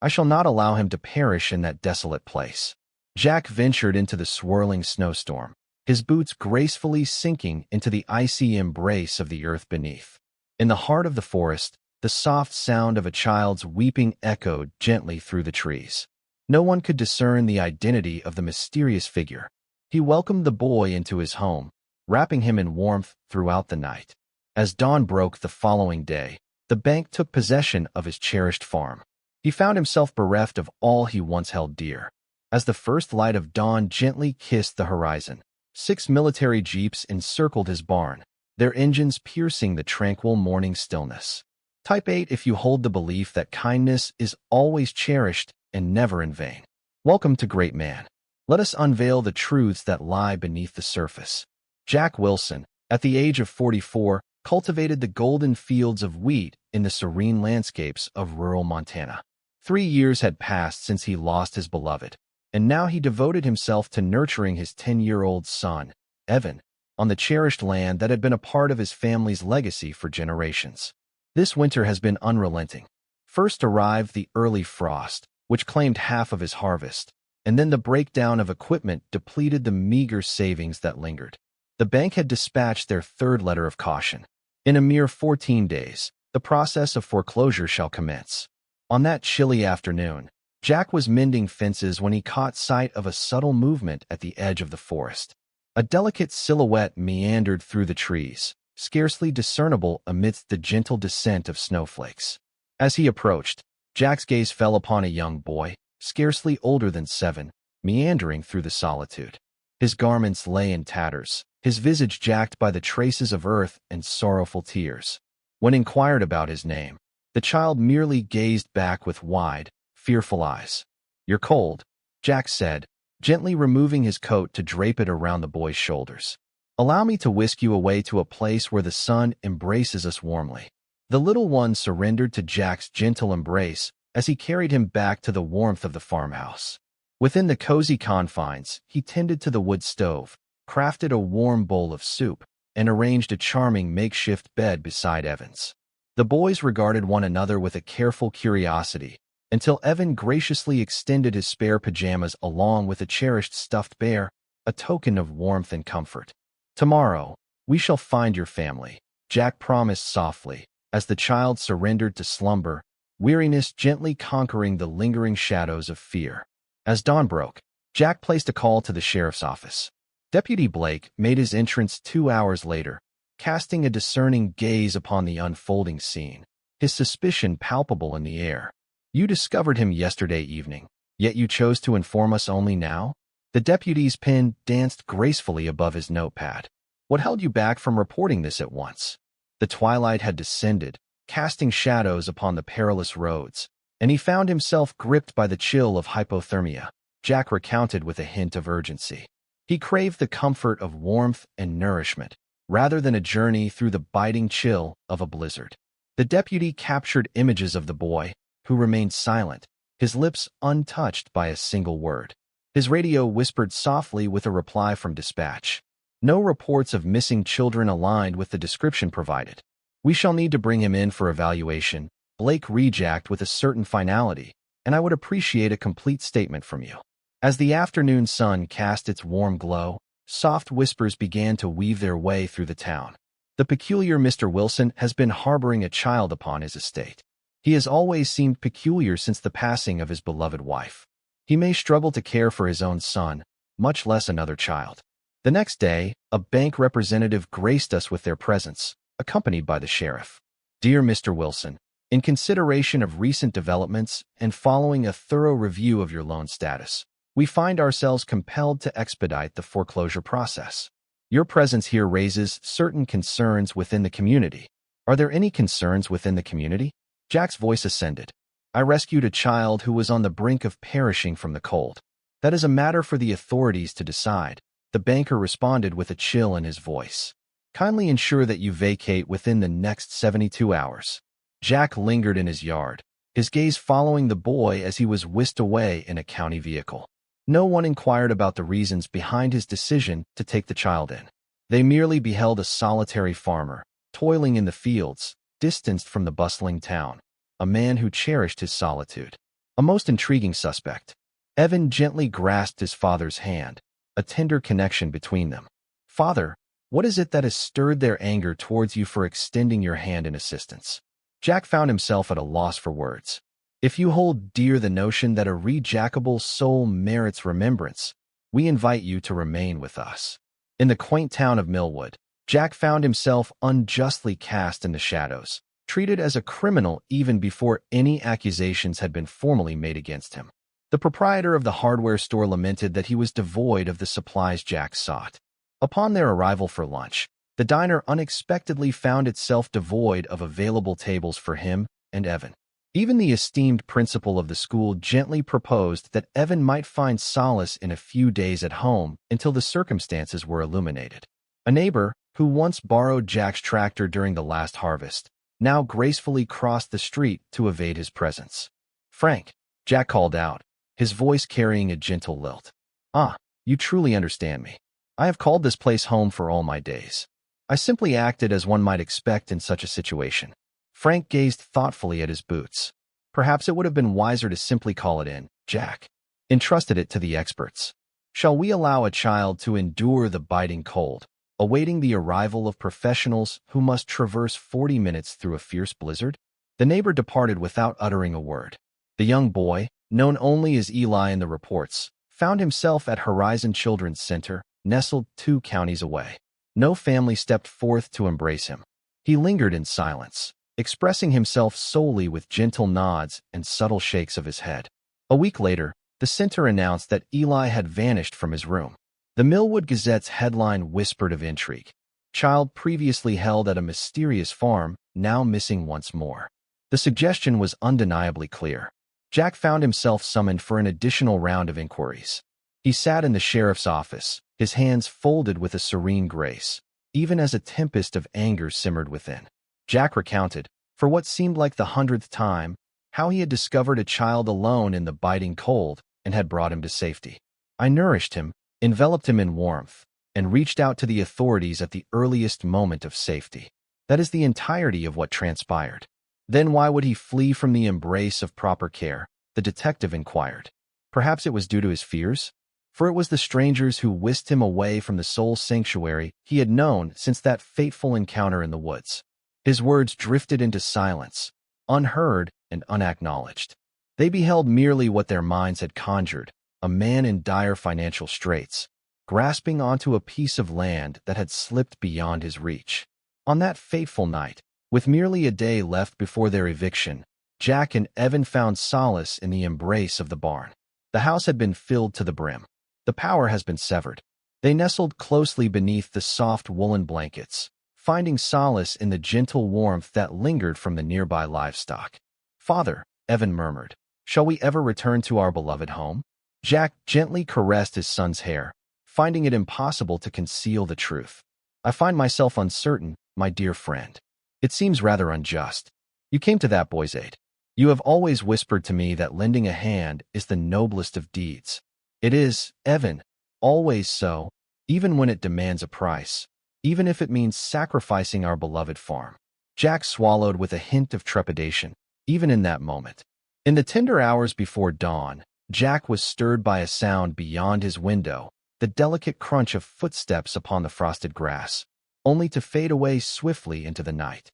I shall not allow him to perish in that desolate place. Jack ventured into the swirling snowstorm, his boots gracefully sinking into the icy embrace of the earth beneath. In the heart of the forest, the soft sound of a child's weeping echoed gently through the trees. No one could discern the identity of the mysterious figure. He welcomed the boy into his home, wrapping him in warmth throughout the night. As dawn broke the following day, the bank took possession of his cherished farm. He found himself bereft of all he once held dear. As the first light of dawn gently kissed the horizon, 6 military jeeps encircled his barn, their engines piercing the tranquil morning stillness. Type 8 if you hold the belief that kindness is always cherished and never in vain. Welcome to Great Man. Let us unveil the truths that lie beneath the surface. Jack Wilson, at the age of 44, cultivated the golden fields of wheat in the serene landscapes of rural Montana. 3 years had passed since he lost his beloved, and now he devoted himself to nurturing his 10-year-old son, Evan, on the cherished land that had been a part of his family's legacy for generations. This winter has been unrelenting. First arrived the early frost, which claimed half of his harvest, and then the breakdown of equipment depleted the meager savings that lingered. The bank had dispatched their third letter of caution. In a mere 14 days, the process of foreclosure shall commence. On that chilly afternoon, Jack was mending fences when he caught sight of a subtle movement at the edge of the forest. A delicate silhouette meandered through the trees, scarcely discernible amidst the gentle descent of snowflakes. As he approached, Jack's gaze fell upon a young boy, scarcely older than 7, meandering through the solitude. His garments lay in tatters, his visage jagged by the traces of earth and sorrowful tears. When inquired about his name, the child merely gazed back with wide, fearful eyes. "You're cold," Jack said, gently removing his coat to drape it around the boy's shoulders. "Allow me to whisk you away to a place where the sun embraces us warmly." The little one surrendered to Jack's gentle embrace as he carried him back to the warmth of the farmhouse. Within the cozy confines, he tended to the wood stove, crafted a warm bowl of soup, and arranged a charming makeshift bed beside Evan's. The boys regarded one another with a careful curiosity, until Evan graciously extended his spare pajamas along with a cherished stuffed bear, a token of warmth and comfort. "Tomorrow, we shall find your family," Jack promised softly, as the child surrendered to slumber, weariness gently conquering the lingering shadows of fear. As dawn broke, Jack placed a call to the sheriff's office. Deputy Blake made his entrance 2 hours later, casting a discerning gaze upon the unfolding scene, his suspicion palpable in the air. "You discovered him yesterday evening, yet you chose to inform us only now?" The deputy's pen danced gracefully above his notepad. "What held you back from reporting this at once?" The twilight had descended, casting shadows upon the perilous roads, and he found himself gripped by the chill of hypothermia, Jack recounted with a hint of urgency. He craved the comfort of warmth and nourishment, rather than a journey through the biting chill of a blizzard. The deputy captured images of the boy, who remained silent, his lips untouched by a single word. His radio whispered softly with a reply from dispatch. No reports of missing children aligned with the description provided. "We shall need to bring him in for evaluation," Blake rejacked with a certain finality, "and I would appreciate a complete statement from you." As the afternoon sun cast its warm glow, soft whispers began to weave their way through the town. "The peculiar Mr. Wilson has been harboring a child upon his estate. He has always seemed peculiar since the passing of his beloved wife. He may struggle to care for his own son, much less another child." The next day, a bank representative graced us with their presence, accompanied by the sheriff. "Dear Mr. Wilson, in consideration of recent developments and following a thorough review of your loan status, we find ourselves compelled to expedite the foreclosure process. Your presence here raises certain concerns within the community." "Are there any concerns within the community?" Jack's voice ascended. "I rescued a child who was on the brink of perishing from the cold. That is a matter for the authorities to decide," the banker responded with a chill in his voice. "Kindly ensure that you vacate within the next 72 hours. Jack lingered in his yard, his gaze following the boy as he was whisked away in a county vehicle. No one inquired about the reasons behind his decision to take the child in. They merely beheld a solitary farmer, toiling in the fields, distanced from the bustling town, a man who cherished his solitude. A most intriguing suspect. Evan gently grasped his father's hand, a tender connection between them. Father, what is it that has stirred their anger towards you for extending your hand in assistance? Jack found himself at a loss for words. If you hold dear the notion that a rejackable soul merits remembrance, we invite you to remain with us. In the quaint town of Millwood, Jack found himself unjustly cast in the shadows, treated as a criminal even before any accusations had been formally made against him. The proprietor of the hardware store lamented that he was devoid of the supplies Jack sought. Upon their arrival for lunch, the diner unexpectedly found itself devoid of available tables for him and Evan. Even the esteemed principal of the school gently proposed that Evan might find solace in a few days at home until the circumstances were illuminated. A neighbor, who once borrowed Jack's tractor during the last harvest, now gracefully crossed the street to evade his presence. "Frank," Jack called out, his voice carrying a gentle lilt. "Ah, you truly understand me. I have called this place home for all my days. I simply acted as one might expect in such a situation." Frank gazed thoughtfully at his boots. "Perhaps it would have been wiser to simply call it in, Jack. Entrusted it to the experts. Shall we allow a child to endure the biting cold, awaiting the arrival of professionals who must traverse 40 minutes through a fierce blizzard?" The neighbor departed without uttering a word. The young boy, known only as Eli in the reports, found himself at Horizon Children's Center, nestled 2 counties away. No family stepped forth to embrace him. He lingered in silence, expressing himself solely with gentle nods and subtle shakes of his head. A week later, the center announced that Eli had vanished from his room. The Millwood Gazette's headline whispered of intrigue. Child previously held at a mysterious farm, now missing once more. The suggestion was undeniably clear. Jack found himself summoned for an additional round of inquiries. He sat in the sheriff's office, his hands folded with a serene grace, even as a tempest of anger simmered within. Jack recounted, for what seemed like the 100th time, how he had discovered a child alone in the biting cold and had brought him to safety. "I nourished him, enveloped him in warmth, and reached out to the authorities at the earliest moment of safety. That is the entirety of what transpired." "Then why would he flee from the embrace of proper care?" the detective inquired. Perhaps it was due to his fears? For it was the strangers who whisked him away from the sole sanctuary he had known since that fateful encounter in the woods. His words drifted into silence, unheard and unacknowledged. They beheld merely what their minds had conjured, a man in dire financial straits, grasping onto a piece of land that had slipped beyond his reach. On that fateful night, with merely a day left before their eviction, Jack and Evan found solace in the embrace of the barn. The house had been filled to the brim. The power has been severed. They nestled closely beneath the soft woolen blankets, finding solace in the gentle warmth that lingered from the nearby livestock. "Father," Evan murmured, "shall we ever return to our beloved home?" Jack gently caressed his son's hair, finding it impossible to conceal the truth. "I find myself uncertain, my dear friend. It seems rather unjust. You came to that boy's aid. You have always whispered to me that lending a hand is the noblest of deeds. It is, Evan, always so, even when it demands a price, even if it means sacrificing our beloved farm." Jack swallowed with a hint of trepidation, even in that moment. In the tender hours before dawn, Jack was stirred by a sound beyond his window, the delicate crunch of footsteps upon the frosted grass, only to fade away swiftly into the night.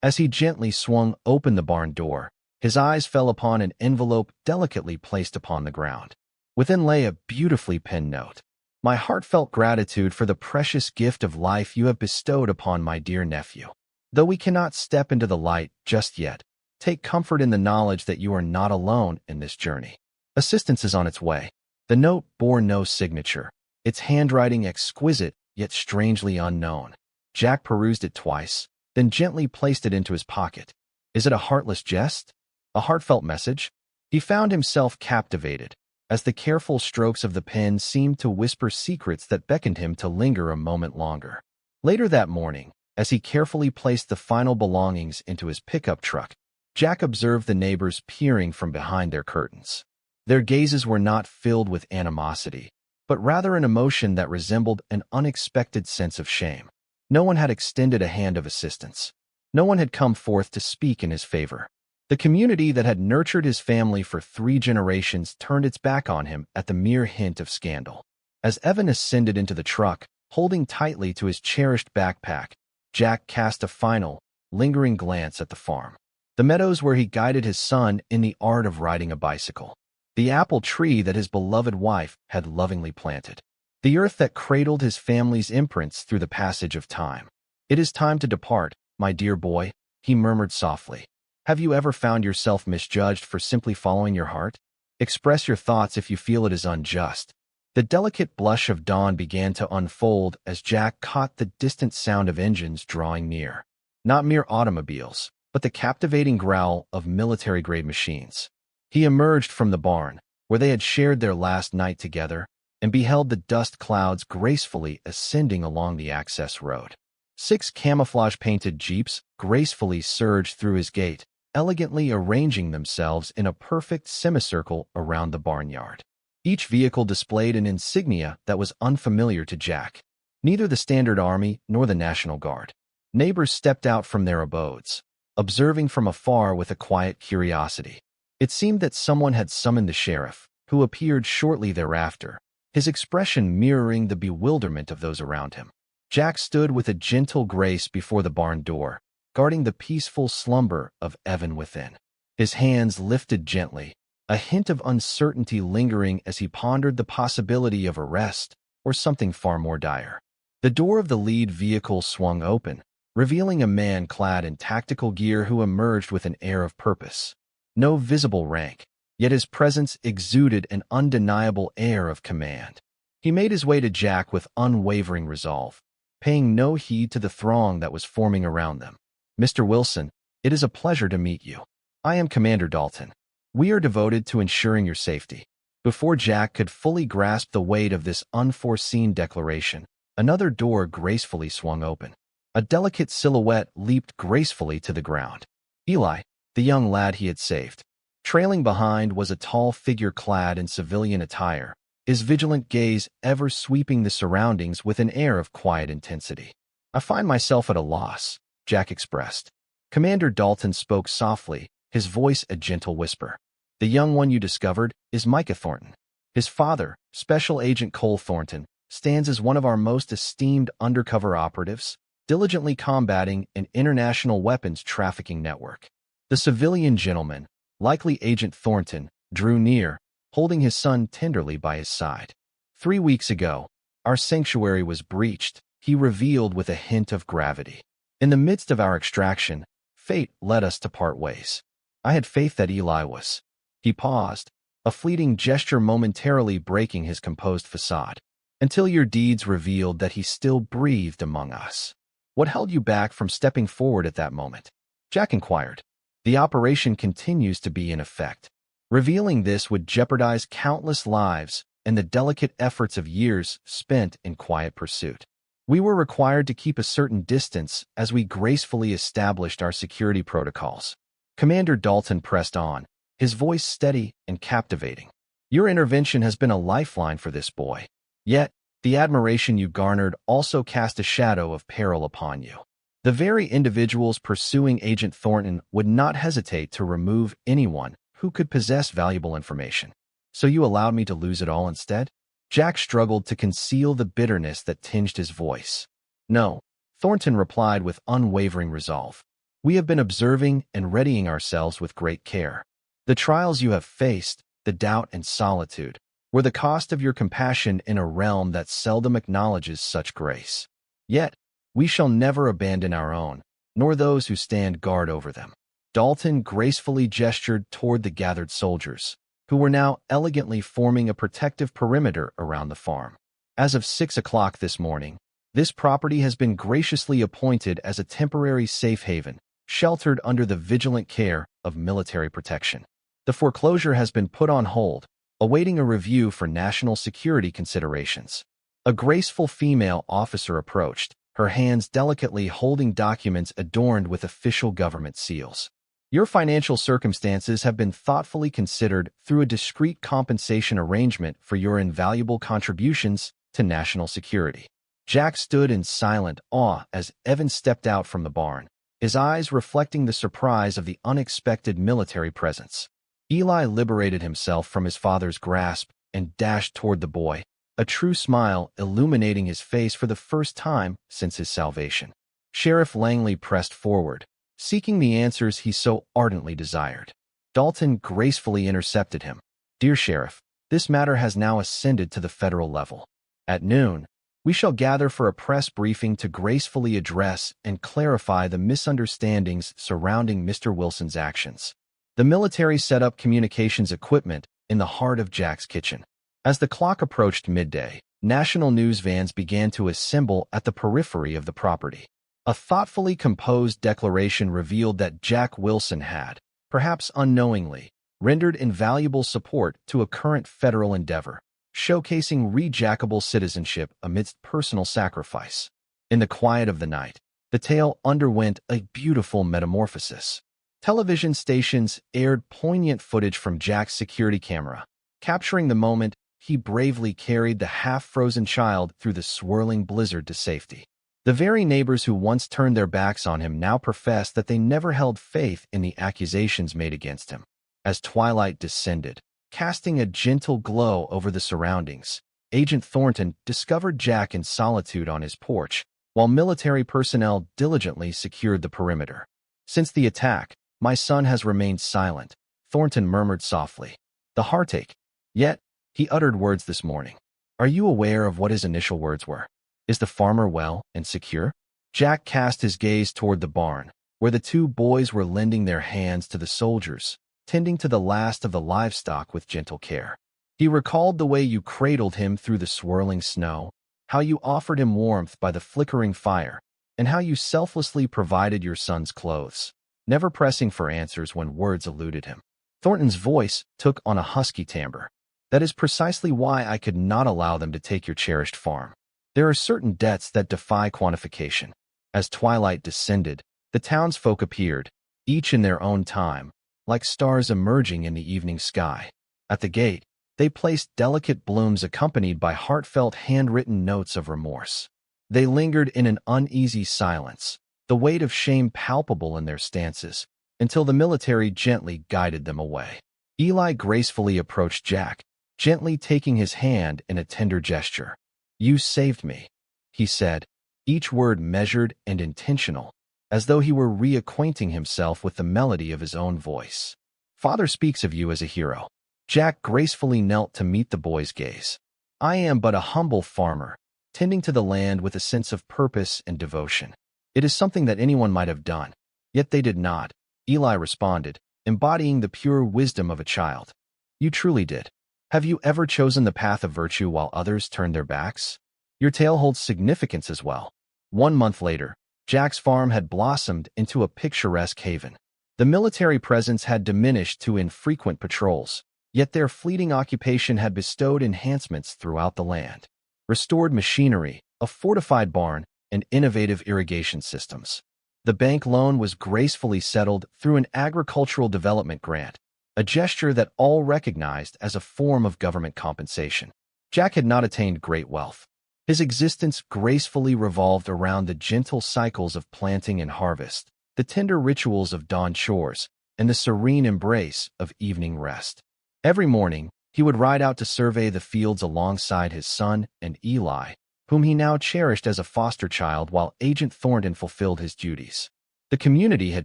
As he gently swung open the barn door, his eyes fell upon an envelope delicately placed upon the ground. Within lay a beautifully penned note. "My heartfelt gratitude for the precious gift of life you have bestowed upon my dear nephew. Though we cannot step into the light just yet, take comfort in the knowledge that you are not alone in this journey. Assistance is on its way." The note bore no signature, its handwriting exquisite yet strangely unknown. Jack perused it twice, then gently placed it into his pocket. Is it a heartless jest? A heartfelt message? He found himself captivated, as the careful strokes of the pen seemed to whisper secrets that beckoned him to linger a moment longer. Later that morning, as he carefully placed the final belongings into his pickup truck, Jack observed the neighbors peering from behind their curtains. Their gazes were not filled with animosity, but rather an emotion that resembled an unexpected sense of shame. No one had extended a hand of assistance. No one had come forth to speak in his favor. The community that had nurtured his family for 3 generations turned its back on him at the mere hint of scandal. As Evan ascended into the truck, holding tightly to his cherished backpack, Jack cast a final, lingering glance at the farm. The meadows where he guided his son in the art of riding a bicycle. The apple tree that his beloved wife had lovingly planted. The earth that cradled his family's imprints through the passage of time. "It is time to depart, my dear boy," he murmured softly. "Have you ever found yourself misjudged for simply following your heart? Express your thoughts if you feel it is unjust." The delicate blush of dawn began to unfold as Jack caught the distant sound of engines drawing near. Not mere automobiles, but the captivating growl of military-grade machines. He emerged from the barn, where they had shared their last night together, and beheld the dust clouds gracefully ascending along the access road. 6 camouflage-painted jeeps gracefully surged through his gate, elegantly arranging themselves in a perfect semicircle around the barnyard. Each vehicle displayed an insignia that was unfamiliar to Jack. Neither the Standard Army nor the National Guard. Neighbors stepped out from their abodes, observing from afar with a quiet curiosity. It seemed that someone had summoned the sheriff, who appeared shortly thereafter, his expression mirroring the bewilderment of those around him. Jack stood with a gentle grace before the barn door, guarding the peaceful slumber of Evan within. His hands lifted gently, a hint of uncertainty lingering as he pondered the possibility of arrest or something far more dire. The door of the lead vehicle swung open, revealing a man clad in tactical gear who emerged with an air of purpose. No visible rank, yet his presence exuded an undeniable air of command. He made his way to Jack with unwavering resolve, paying no heed to the throng that was forming around them. "Mr. Wilson, it is a pleasure to meet you. I am Commander Dalton. We are devoted to ensuring your safety." Before Jack could fully grasp the weight of this unforeseen declaration, another door gracefully swung open. A delicate silhouette leaped gracefully to the ground. Eli, the young lad he had saved. Trailing behind was a tall figure clad in civilian attire, his vigilant gaze ever sweeping the surroundings with an air of quiet intensity. "I find myself at a loss," Jack expressed. Commander Dalton spoke softly, his voice a gentle whisper. "The young one you discovered is Micah Thornton. His father, Special Agent Cole Thornton, stands as one of our most esteemed undercover operatives, diligently combating an international weapons trafficking network." The civilian gentleman, likely Agent Thornton, drew near, holding his son tenderly by his side. "3 weeks ago, our sanctuary was breached," he revealed with a hint of gravity. "In the midst of our extraction, fate led us to part ways. I had faith that Eli was—" He paused, a fleeting gesture momentarily breaking his composed facade. "Until your deeds revealed that he still breathed among us." "What held you back from stepping forward at that moment?" Jack inquired. "The operation continues to be in effect. Revealing this would jeopardize countless lives and the delicate efforts of years spent in quiet pursuit. We were required to keep a certain distance as we gracefully established our security protocols." Commander Dalton pressed on, his voice steady and captivating. "Your intervention has been a lifeline for this boy. Yet, the admiration you garnered also cast a shadow of peril upon you. The very individuals pursuing Agent Thornton would not hesitate to remove anyone who could possess valuable information. So you allowed me to lose it all instead?" Jack struggled to conceal the bitterness that tinged his voice. "No," Thornton replied with unwavering resolve. "We have been observing and readying ourselves with great care. The trials you have faced, the doubt and solitude, were the cost of your compassion in a realm that seldom acknowledges such grace. Yet, we shall never abandon our own, nor those who stand guard over them." Dalton gracefully gestured toward the gathered soldiers, who were now elegantly forming a protective perimeter around the farm. "As of 6 o'clock this morning, this property has been graciously appointed as a temporary safe haven, sheltered under the vigilant care of military protection. The foreclosure has been put on hold, awaiting a review for national security considerations." A graceful female officer approached, her hands delicately holding documents adorned with official government seals. "Your financial circumstances have been thoughtfully considered through a discreet compensation arrangement for your invaluable contributions to national security." Jack stood in silent awe as Evan stepped out from the barn, his eyes reflecting the surprise of the unexpected military presence. Eli liberated himself from his father's grasp and dashed toward the boy, a true smile illuminating his face for the first time since his salvation. Sheriff Langley pressed forward, seeking the answers he so ardently desired. Dalton gracefully intercepted him. "Dear Sheriff, this matter has now ascended to the federal level. At noon, we shall gather for a press briefing to gracefully address and clarify the misunderstandings surrounding Mr. Wilson's actions." The military set up communications equipment in the heart of Jack's kitchen. As the clock approached midday, national news vans began to assemble at the periphery of the property. A thoughtfully composed declaration revealed that Jack Wilson had, perhaps unknowingly, rendered invaluable support to a current federal endeavor, showcasing rejackable citizenship amidst personal sacrifice. In the quiet of the night, the tale underwent a beautiful metamorphosis. Television stations aired poignant footage from Jack's security camera, capturing the moment he bravely carried the half-frozen child through the swirling blizzard to safety. The very neighbors who once turned their backs on him now professed that they never held faith in the accusations made against him. As twilight descended, casting a gentle glow over the surroundings, Agent Thornton discovered Jack in solitude on his porch, while military personnel diligently secured the perimeter. "Since the attack, my son has remained silent," Thornton murmured softly. "The heartache." Yet, he uttered words this morning. Are you aware of what his initial words were? "Is the farmer well and secure?" Jack cast his gaze toward the barn, where the two boys were lending their hands to the soldiers, tending to the last of the livestock with gentle care. He recalled the way you cradled him through the swirling snow, how you offered him warmth by the flickering fire, and how you selflessly provided your son's clothes, never pressing for answers when words eluded him. Thornton's voice took on a husky timbre. "That is precisely why I could not allow them to take your cherished farm. There are certain debts that defy quantification." As twilight descended, the townsfolk appeared, each in their own time, like stars emerging in the evening sky. At the gate, they placed delicate blooms accompanied by heartfelt handwritten notes of remorse. They lingered in an uneasy silence, the weight of shame palpable in their stances, until the military gently guided them away. Eli gracefully approached Jack, gently taking his hand in a tender gesture. "You saved me," he said, each word measured and intentional, as though he were reacquainting himself with the melody of his own voice. "Father speaks of you as a hero." Jack gracefully knelt to meet the boy's gaze. "I am but a humble farmer, tending to the land with a sense of purpose and devotion. It is something that anyone might have done, yet they did not," Eli responded, embodying the pure wisdom of a child. "You truly did. Have you ever chosen the path of virtue while others turned their backs? Your tale holds significance as well." 1 month later, Jack's farm had blossomed into a picturesque haven. The military presence had diminished to infrequent patrols, yet their fleeting occupation had bestowed enhancements throughout the land. Restored machinery, a fortified barn, and innovative irrigation systems. The bank loan was gracefully settled through an agricultural development grant, a gesture that all recognized as a form of government compensation. Jack had not attained great wealth. His existence gracefully revolved around the gentle cycles of planting and harvest, the tender rituals of dawn chores, and the serene embrace of evening rest. Every morning, he would ride out to survey the fields alongside his son and Eli, whom he now cherished as a foster child while Agent Thornton fulfilled his duties. The community had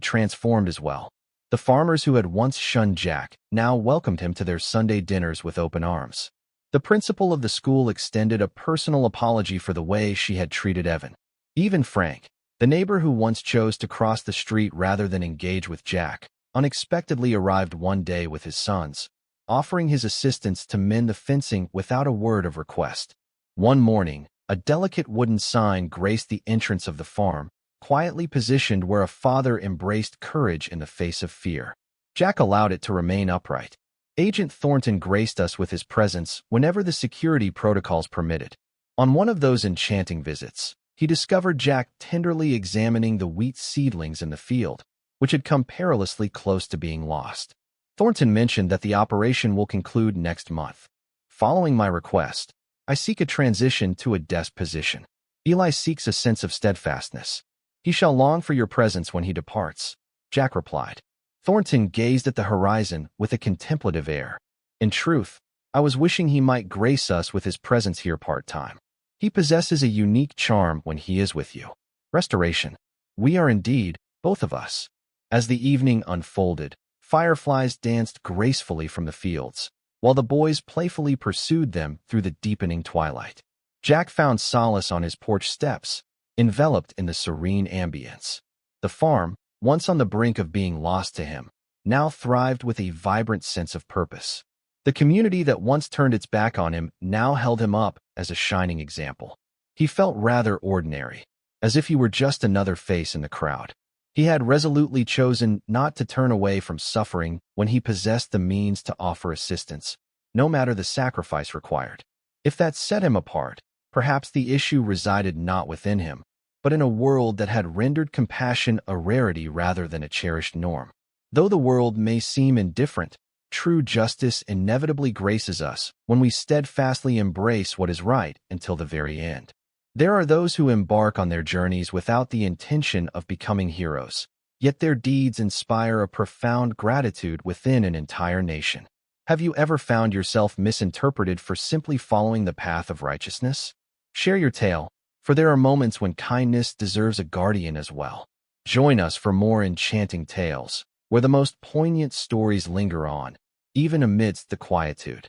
transformed as well. The farmers who had once shunned Jack now welcomed him to their Sunday dinners with open arms. The principal of the school extended a personal apology for the way she had treated Evan. Even Frank, the neighbor who once chose to cross the street rather than engage with Jack, unexpectedly arrived one day with his sons, offering his assistance to mend the fencing without a word of request. One morning, a delicate wooden sign graced the entrance of the farm, quietly positioned where a father embraced courage in the face of fear. Jack allowed it to remain upright. Agent Thornton graced us with his presence whenever the security protocols permitted. On one of those enchanting visits, he discovered Jack tenderly examining the wheat seedlings in the field, which had come perilously close to being lost. Thornton mentioned that the operation will conclude next month. Following my request, I seek a transition to a desk position. Eli seeks a sense of steadfastness. He shall long for your presence when he departs, Jack replied. Thornton gazed at the horizon with a contemplative air. In truth, I was wishing he might grace us with his presence here part-time. He possesses a unique charm when he is with you. Restoration. We are indeed, both of us. As the evening unfolded, fireflies danced gracefully from the fields, while the boys playfully pursued them through the deepening twilight. Jack found solace on his porch steps, enveloped in the serene ambience. The farm, once on the brink of being lost to him, now thrived with a vibrant sense of purpose. The community that once turned its back on him now held him up as a shining example. He felt rather ordinary, as if he were just another face in the crowd. He had resolutely chosen not to turn away from suffering when he possessed the means to offer assistance, no matter the sacrifice required. If that set him apart, perhaps the issue resided not within him, but in a world that had rendered compassion a rarity rather than a cherished norm. Though the world may seem indifferent, true justice inevitably graces us when we steadfastly embrace what is right until the very end. There are those who embark on their journeys without the intention of becoming heroes, yet their deeds inspire a profound gratitude within an entire nation. Have you ever found yourself misinterpreted for simply following the path of righteousness? Share your tale, for there are moments when kindness deserves a guardian as well. Join us for more enchanting tales, where the most poignant stories linger on, even amidst the quietude.